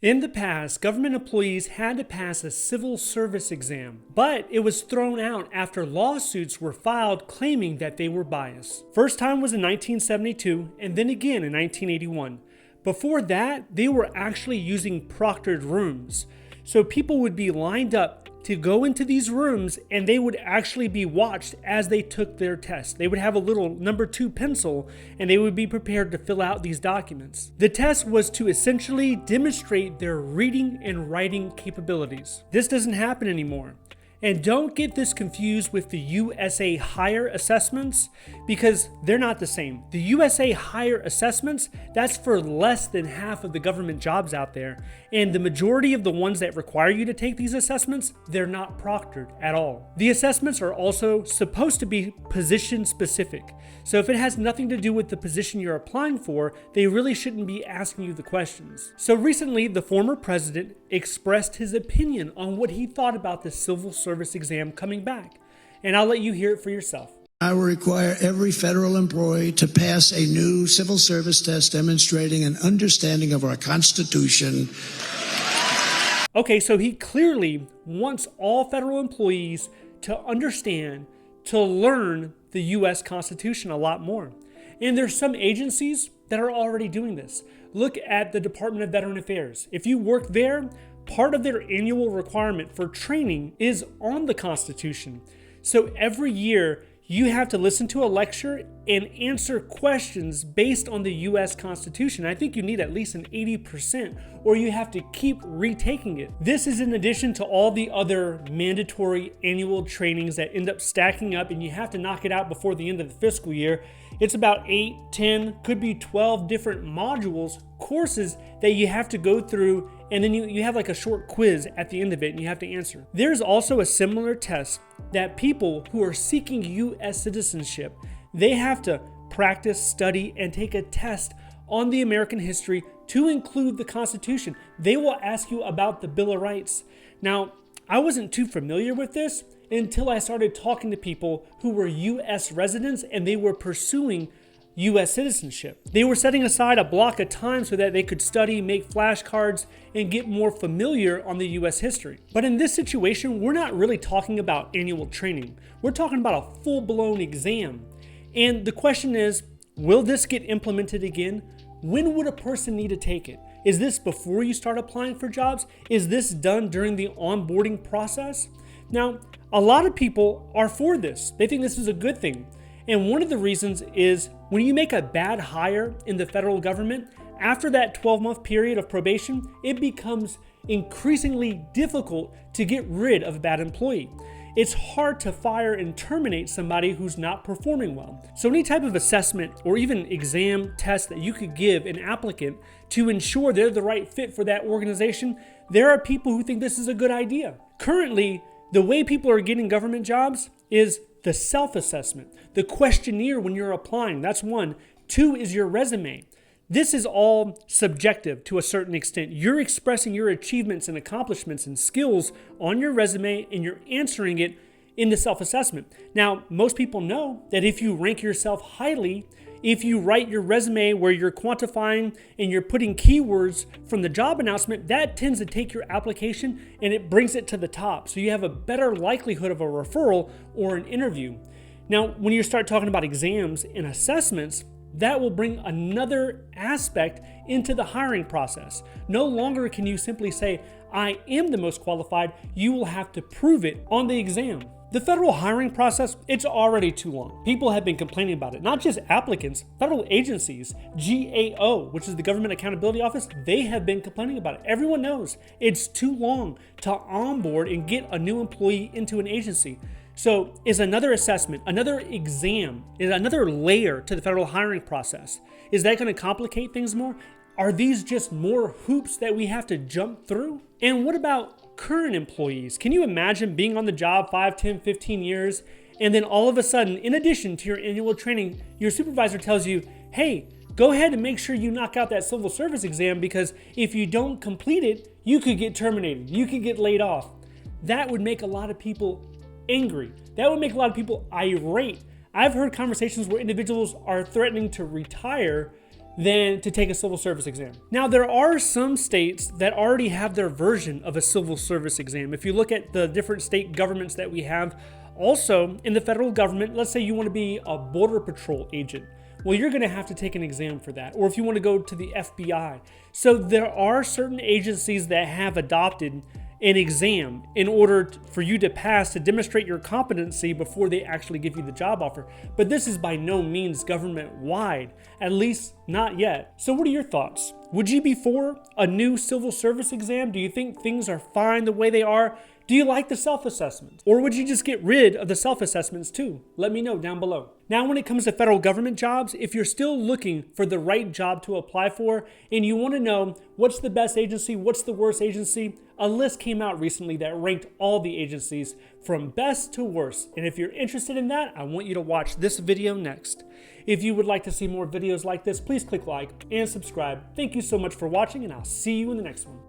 In the past, government employees had to pass a civil service exam, but it was thrown out after lawsuits were filed claiming that they were biased. First time was in 1972 and then again in 1981. Before that, they were actually using proctored rooms. So people would be lined up to go into these rooms and they would actually be watched as they took their test. They would have a little number 2 pencil and they would be prepared to fill out these documents. The test was to essentially demonstrate their reading and writing capabilities. This doesn't happen anymore. And don't get this confused with the USA Higher assessments because they're not the same. The USA Higher assessments, that's for less than half of the government jobs out there. And the majority of the ones that require you to take these assessments, they're not proctored at all. The assessments are also supposed to be position specific. So if it has nothing to do with the position you're applying for, they really shouldn't be asking you the questions. So recently, the former president expressed his opinion on what he thought about the civil service exam coming back. And I'll let you hear it for yourself. I will require every federal employee to pass a new civil service test demonstrating an understanding of our Constitution. Okay, so he clearly wants all federal employees to understand, to learn the U.S. Constitution a lot more. And there's some agencies that are already doing this. Look at the Department of Veteran Affairs. If you work there, part of their annual requirement for training is on the Constitution. So every year, you have to listen to a lecture and answer questions based on the U.S. Constitution. I think you need at least an 80%, or you have to keep retaking it. This is in addition to all the other mandatory annual trainings that end up stacking up, and you have to knock it out before the end of the fiscal year. It's about 8, 10, could be 12 different modules, courses that you have to go through, and then you have like a short quiz at the end of it and you have to answer. There's also a similar test that people who are seeking U.S. citizenship, they have to practice, study, and take a test on the American history to include the Constitution. They will ask you about the Bill of Rights. Now, I wasn't too familiar with this until I started talking to people who were U.S. residents and they were pursuing U.S. citizenship. They were setting aside a block of time so that they could study, make flashcards, and get more familiar on the U.S. history. But in this situation, we're not really talking about annual training. We're talking about a full-blown exam. And the question is, will this get implemented again? When would a person need to take it? Is this before you start applying for jobs? Is this done during the onboarding process? Now, a lot of people are for this. They think this is a good thing. And one of the reasons is when you make a bad hire in the federal government, after that 12-month period of probation, it becomes increasingly difficult to get rid of a bad employee. It's hard to fire and terminate somebody who's not performing well. So any type of assessment or even exam test that you could give an applicant to ensure they're the right fit for that organization, there are people who think this is a good idea. Currently, the way people are getting government jobs is the self-assessment, the questionnaire when you're applying. That's 1. 2 is your resume. This is all subjective to a certain extent. You're expressing your achievements and accomplishments and skills on your resume and you're answering it in the self-assessment. Now, most people know that if you rank yourself highly, if you write your resume where you're quantifying and you're putting keywords from the job announcement, that tends to take your application and it brings it to the top. So you have a better likelihood of a referral or an interview. Now, when you start talking about exams and assessments, that will bring another aspect into the hiring process. No longer can you simply say, I am the most qualified. You will have to prove it on the exam. The federal hiring process, it's already too long. People have been complaining about it. Not just applicants, federal agencies, GAO, which is the Government Accountability Office, they have been complaining about it. Everyone knows it's too long to onboard and get a new employee into an agency. So is another assessment, another exam, is another layer to the federal hiring process. Is that going to complicate things more? Are these just more hoops that we have to jump through? And what about current employees? Can you imagine being on the job 5, 10, 15 years, and then all of a sudden, in addition to your annual training, your supervisor tells you, hey, go ahead and make sure you knock out that civil service exam because if you don't complete it, you could get terminated, you could get laid off. That would make a lot of people angry. That would make a lot of people irate. I've heard conversations where individuals are threatening to retire than to take a civil service exam. Now, there are some states that already have their version of a civil service exam. If you look at the different state governments that we have, also in the federal government, let's say you want to be a border patrol agent. Well, you're going to have to take an exam for that. Or if you want to go to the FBI. So there are certain agencies that have adopted an exam in order for you to pass, to demonstrate your competency before they actually give you the job offer. But this is by no means government-wide, at least not yet. So what are your thoughts? Would you be for a new civil service exam? Do you think things are fine the way they are? Do you like the self-assessments? Or would you just get rid of the self-assessments too? Let me know down below. Now, when it comes to federal government jobs, if you're still looking for the right job to apply for, and you want to know what's the best agency, what's the worst agency, a list came out recently that ranked all the agencies from best to worst. And if you're interested in that, I want you to watch this video next. If you would like to see more videos like this, please click like and subscribe. Thank you so much for watching, and I'll see you in the next one.